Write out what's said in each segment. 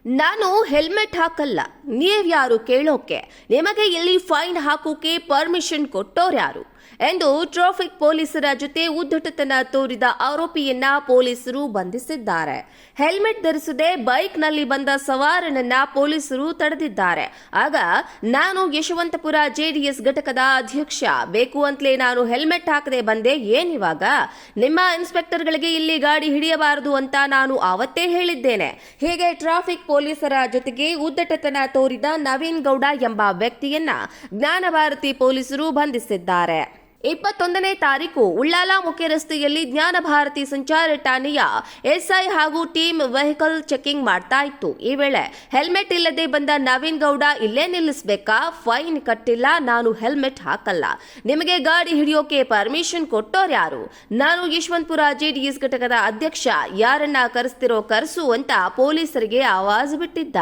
ನಾನು ಹೆಲ್ಮೆಟ್ ಹಾಕಲ್ಲ, ನೀವ್ಯಾರು ಕೇಳೋಕೆ? ನಿಮಗೆ ಇಲ್ಲಿ ಫೈನ್ ಹಾಕೋಕೆ ಪರ್ಮಿಷನ್ ಕೊಟ್ಟೋರ್ಯಾರು ಎಂದು ಟ್ರಾಫಿಕ್ ಪೊಲೀಸರ ಜೊತೆ ಉದ್ದಟತನ ತೋರಿದ ಆರೋಪಿಯನ್ನ ಪೊಲೀಸರು ಬಂಧಿಸಿದ್ದಾರೆ. ಹೆಲ್ಮೆಟ್ ಧರಿಸದೆ ಬೈಕ್ನಲ್ಲಿ ಬಂದ ಸವಾರನನ್ನ ಪೊಲೀಸರು ತಡೆದಿದ್ದಾರೆ. ಆಗ ನಾನು ಯಶವಂತಪುರ ಜೆಡಿಎಸ್ ಘಟಕದ ಅಧ್ಯಕ್ಷ, ಬೇಕು ಅಂತಲೇ ನಾನು ಹೆಲ್ಮೆಟ್ ಹಾಕದೆ ಬಂದೆ, ಏನಿವಾಗ? ನಿಮ್ಮ ಇನ್ಸ್ಪೆಕ್ಟರ್ಗಳಿಗೆ ಇಲ್ಲಿ ಗಾಡಿ ಹಿಡಿಯಬಾರದು ಅಂತ ನಾನು ಆವತ್ತೇ ಹೇಳಿದ್ದೇನೆ. ಹೀಗೆ ಟ್ರಾಫಿಕ್ ಪೊಲೀಸರ ಜೊತೆಗೆ ಉದ್ದಟತನ ತೋರಿದ ನವೀನ್ ಗೌಡ ಎಂಬ ವ್ಯಕ್ತಿಯನ್ನ ಜ್ಞಾನಭಾರತಿ ಪೊಲೀಸರು ಬಂಧಿಸಿದ್ದಾರೆ. 21ನೇ ತಾರೀಕು ಉಳ್ಳಾಲ ಮುಖ್ಯ ರಸ್ತೆಯಲ್ಲಿ ಜ್ಞಾನಭಾರತಿ ಸಂಚಾರ ಠಾಣೆಯ ಎಸ್ಐ ಹಾಗೂ ಟೀಮ್ ವೆಹಿಕಲ್ ಚೆಕಿಂಗ್ ಮಾಡ್ತಾ ಇತ್ತು. ಈ ವೇಳೆ ಹೆಲ್ಮೆಟ್ ಇಲ್ಲದೆ ಬಂದ ನವೀನ್ ಗೌಡ, ಇಲ್ಲೇ ನಿಲ್ಲಿಸಬೇಕಾ? ಫೈನ್ ಕಟ್ಟಿಲ್ಲ, ನಾನು ಹೆಲ್ಮೆಟ್ ಹಾಕಲ್ಲ, ನಿಮಗೆ ಗಾಡಿ ಹಿಡಿಯೋಕೆ ಪರ್ಮಿಷನ್ ಕೊಟ್ಟೋರ್ಯಾರು? ನಾನು ಯಶವಂತಪುರ ಜೆಡಿಎಸ್ ಘಟಕದ ಅಧ್ಯಕ್ಷ, ಯಾರನ್ನ ಕರೆಸ್ತಿರೋ ಕರೆಸು ಅಂತ ಪೊಲೀಸರಿಗೆ ಆವಾಜ್ ಬಿಟ್ಟಿದ್ದ.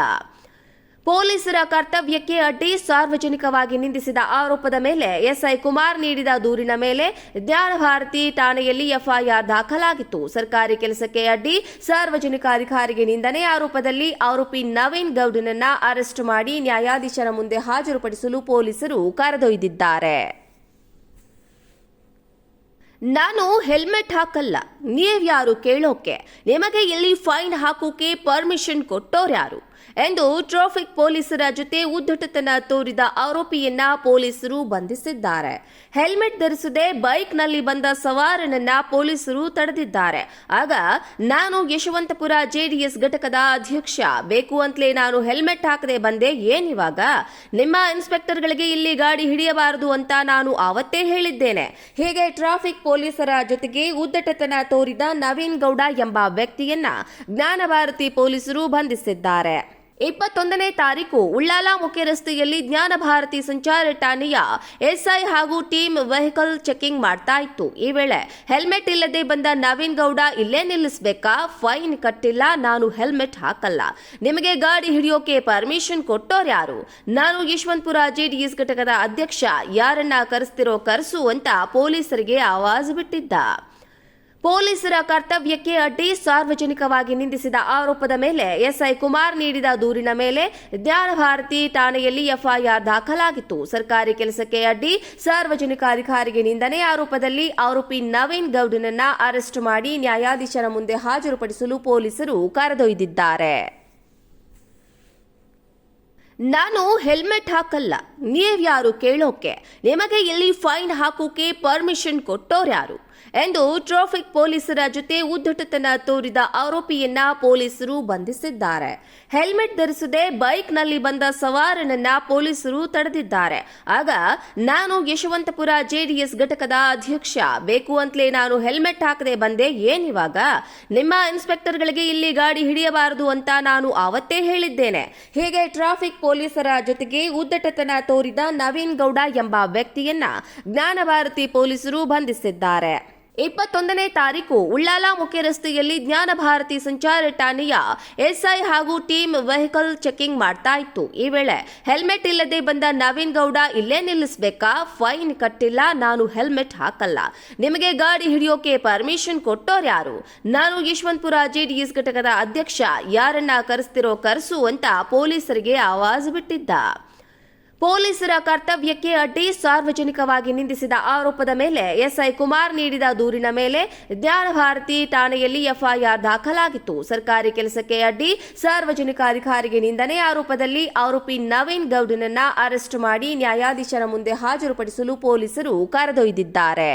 ಪೊಲೀಸರ ಕರ್ತವ್ಯಕ್ಕೆ ಅಡ್ಡಿ ಸಾರ್ವಜನಿಕವಾಗಿ ನಿಂದಿಸಿದ ಆರೋಪದ ಮೇಲೆ ಎಸ್ಐ ಕುಮಾರ್ ನೀಡಿದ ದೂರಿನ ಮೇಲೆ ಜ್ಞಾನಭಾರತಿ ಠಾಣೆಯಲ್ಲಿ ಎಫ್ಐಆರ್ ದಾಖಲಾಗಿತ್ತು. ಸರ್ಕಾರಿ ಕೆಲಸಕ್ಕೆ ಅಡ್ಡಿ ಸಾರ್ವಜನಿಕ ಅಧಿಕಾರಿಗೆ ನಿಂದನೆ ಆರೋಪದಲ್ಲಿ ಆರೋಪಿ ನವೀನ್ ಗೌಡನನ್ನ ಅರೆಸ್ಟ್ ಮಾಡಿ ನ್ಯಾಯಾಧೀಶರ ಮುಂದೆ ಹಾಜರುಪಡಿಸಲು ಪೊಲೀಸರು ಕರೆದೊಯ್ದಿದ್ದಾರೆ. ನಾನು ಹೆಲ್ಮೆಟ್ ಹಾಕಲ್ಲ, ನೀವ್ಯಾರು ಕೇಳೋಕೆ? ನಿಮಗೆ ಇಲ್ಲಿ ಫೈನ್ ಹಾಕೋಕೆ ಪರ್ಮಿಷನ್ ಕೊಟ್ಟೋರ್ಯಾರು ಎಂದು ಟ್ರಾಫಿಕ್ ಪೊಲೀಸರ ಜೊತೆ ಉದ್ದಟತನ ತೋರಿದ ಆರೋಪಿಯನ್ನ ಪೊಲೀಸರು ಬಂಧಿಸಿದ್ದಾರೆ. ಹೆಲ್ಮೆಟ್ ಧರಿಸದೆ ಬೈಕ್ನಲ್ಲಿ ಬಂದ ಸವಾರನನ್ನ ಪೊಲೀಸರು ತಡೆದಿದ್ದಾರೆ. ಆಗ ನಾನು ಯಶವಂತಪುರ ಜೆಡಿಎಸ್ ಘಟಕದ ಅಧ್ಯಕ್ಷ, ಬೇಕು ಅಂತಲೇ ನಾನು ಹೆಲ್ಮೆಟ್ ಹಾಕದೆ ಬಂದೆ, ಏನಿವಾಗ? ನಿಮ್ಮ ಇನ್ಸ್ಪೆಕ್ಟರ್ಗಳಿಗೆ ಇಲ್ಲಿ ಗಾಡಿ ಹಿಡಿಯಬಾರದು ಅಂತ ನಾನು ಆವತ್ತೇ ಹೇಳಿದ್ದೇನೆ. ಹೀಗೆ ಟ್ರಾಫಿಕ್ ಪೊಲೀಸರ ಜೊತೆಗೆ ಉದ್ದಟತನ ತೋರಿದ ನವೀನ್ ಗೌಡ ಎಂಬ ವ್ಯಕ್ತಿಯನ್ನ ಜ್ಞಾನಭಾರತಿ ಪೊಲೀಸರು ಬಂಧಿಸಿದ್ದಾರೆ. 21ನೇ ತಾರೀಕು ಉಳ್ಳಾಲ ಮುಖ್ಯ ರಸ್ತೆಯಲ್ಲಿ ಜ್ಞಾನಭಾರತಿ ಸಂಚಾರ ಠಾಣೆಯ ಎಸ್ಐ ಹಾಗೂ ಟೀಮ್ ವೆಹಿಕಲ್ ಚೆಕಿಂಗ್ ಮಾಡ್ತಾ ಇತ್ತು. ಈ ವೇಳೆ ಹೆಲ್ಮೆಟ್ ಇಲ್ಲದೆ ಬಂದ ನವೀನ್ ಗೌಡ, ಇಲ್ಲೇ ನಿಲ್ಲಿಸಬೇಕಾ? ಫೈನ್ ಕಟ್ಟಿಲ್ಲ, ನಾನು ಹೆಲ್ಮೆಟ್ ಹಾಕಲ್ಲ, ನಿಮಗೆ ಗಾಡಿ ಹಿಡಿಯೋಕೆ ಪರ್ಮಿಷನ್ ಕೊಟ್ಟೋರ್ಯಾರು? ನಾನು ಯಶವಂತಪುರ ಜೆಡಿಎಸ್ ಘಟಕದ ಅಧ್ಯಕ್ಷ, ಯಾರನ್ನ ಕರೆಸ್ತಿರೋ ಕರೆಸು ಅಂತ ಪೊಲೀಸರಿಗೆ ಆವಾಜ್ ಬಿಟ್ಟಿದ್ದ. ಪೊಲೀಸರ ಕರ್ತವ್ಯಕ್ಕೆ ಅಡ್ಡಿ ಸಾರ್ವಜನಿಕವಾಗಿ ನಿಂದಿಸಿದ ಆರೋಪದ ಮೇಲೆ ಎಸ್ಐ ಕುಮಾರ್ ನೀಡಿದ ದೂರಿನ ಮೇಲೆ ಜ್ಞಾನಭಾರತಿ ಠಾಣೆಯಲ್ಲಿ ಎಫ್ಐಆರ್ ದಾಖಲಾಗಿತ್ತು. ಸರ್ಕಾರಿ ಕೆಲಸಕ್ಕೆ ಅಡ್ಡಿ ಸಾರ್ವಜನಿಕ ಅಧಿಕಾರಿಗೆ ನಿಂದನೆ ಆರೋಪದಲ್ಲಿ ಆರೋಪಿ ನವೀನ್ ಗೌಡನನ್ನ ಅರೆಸ್ಟ್ ಮಾಡಿ ನ್ಯಾಯಾಧೀಶರ ಮುಂದೆ ಹಾಜರುಪಡಿಸಲು ಪೊಲೀಸರು ಕರೆದೊಯ್ದಿದ್ದಾರೆ. ನಾನು ಹೆಲ್ಮೆಟ್ ಹಾಕಲ್ಲ, ನೀವ್ಯಾರು ಕೇಳೋಕೆ? ನಿಮಗೆ ಇಲ್ಲಿ ಫೈನ್ ಹಾಕೋಕೆ ಪರ್ಮಿಷನ್ ಕೊಟ್ಟೋರ್ಯಾರು ಎಂದು ಟ್ರಾಫಿಕ್ ಪೊಲೀಸರ ಜೊತೆ ಉದ್ದಟತನ ತೋರಿದ ಆರೋಪಿಯನ್ನ ಪೊಲೀಸರು ಬಂಧಿಸಿದ್ದಾರೆ. ಹೆಲ್ಮೆಟ್ ಧರಿಸದೆ ಬೈಕ್ನಲ್ಲಿ ಬಂದ ಸವಾರನನ್ನ ಪೊಲೀಸರು ತಡೆದಿದ್ದಾರೆ. ಆಗ ನಾನು ಯಶವಂತಪುರ ಜೆಡಿಎಸ್ ಘಟಕದ ಅಧ್ಯಕ್ಷ, ಬೇಕು ಅಂತಲೇ ನಾನು ಹೆಲ್ಮೆಟ್ ಹಾಕದೆ ಬಂದೆ, ಏನಿವಾಗ? ನಿಮ್ಮ ಇನ್ಸ್ಪೆಕ್ಟರ್ಗಳಿಗೆ ಇಲ್ಲಿ ಗಾಡಿ ಹಿಡಿಯಬಾರದು ಅಂತ ನಾನು ಆವತ್ತೇ ಹೇಳಿದ್ದೇನೆ. ಹೀಗೆ ಟ್ರಾಫಿಕ್ ಪೊಲೀಸರ ಜೊತೆಗೆ ಉದ್ದಟತನ ತೋರಿದ ನವೀನ್ ಗೌಡ ಎಂಬ ವ್ಯಕ್ತಿಯನ್ನ ಜ್ಞಾನಭಾರತಿ ಪೊಲೀಸರು ಬಂಧಿಸಿದ್ದಾರೆ. 21ನೇ ತಾರೀಕು ಉಳ್ಳಾಲ ಮುಖ್ಯ ರಸ್ತೆಯಲ್ಲಿ ಜ್ಞಾನಭಾರತಿ ಸಂಚಾರ ಠಾಣೆಯ ಎಸ್ಐ ಹಾಗೂ ಟೀಮ್ ವೆಹಿಕಲ್ ಚೆಕಿಂಗ್ ಮಾಡ್ತಾ ಇತ್ತು. ಈ ವೇಳೆ ಹೆಲ್ಮೆಟ್ ಇಲ್ಲದೆ ಬಂದ ನವೀನ್ ಗೌಡ, ಇಲ್ಲೇ ನಿಲ್ಲಿಸಬೇಕಾ? ಫೈನ್ ಕಟ್ಟಿಲ್ಲ, ನಾನು ಹೆಲ್ಮೆಟ್ ಹಾಕಲ್ಲ, ನಿಮಗೆ ಗಾಡಿ ಹಿಡಿಯೋಕೆ ಪರ್ಮಿಷನ್ ಕೊಟ್ಟೋರ್ಯಾರು? ನಾನು ಯಶವಂತಪುರ ಜೆಡಿಎಸ್ ಘಟಕದ ಅಧ್ಯಕ್ಷ, ಯಾರನ್ನ ಕರೆಸ್ತಿರೋ ಕರೆಸು ಅಂತ ಪೊಲೀಸರಿಗೆ ಆವಾಜ್ ಬಿಟ್ಟಿದ್ದ. ಪೊಲೀಸರ ಕರ್ತವ್ಯಕ್ಕೆ ಅಡ್ಡಿ ಸಾರ್ವಜನಿಕವಾಗಿ ನಿಂದಿಸಿದ ಆರೋಪದ ಮೇಲೆ ಎಸ್ಐ ಕುಮಾರ್ ನೀಡಿದ ದೂರಿನ ಮೇಲೆ ಜ್ಞಾನಭಾರತಿ ಠಾಣೆಯಲ್ಲಿ ಎಫ್ಐಆರ್ ದಾಖಲಾಗಿತ್ತು. ಸರ್ಕಾರಿ ಕೆಲಸಕ್ಕೆ ಅಡ್ಡಿ ಸಾರ್ವಜನಿಕ ಅಧಿಕಾರಿಗೆ ನಿಂದನೆ ಆರೋಪದಲ್ಲಿ ಆರೋಪಿ ನವೀನ್ ಗೌಡನನ್ನ ಅರೆಸ್ಟ್ ಮಾಡಿ ನ್ಯಾಯಾಧೀಶರ ಮುಂದೆ ಹಾಜರುಪಡಿಸಲು ಪೊಲೀಸರು ಕರೆದೊಯ್ದಿದ್ದಾರೆ.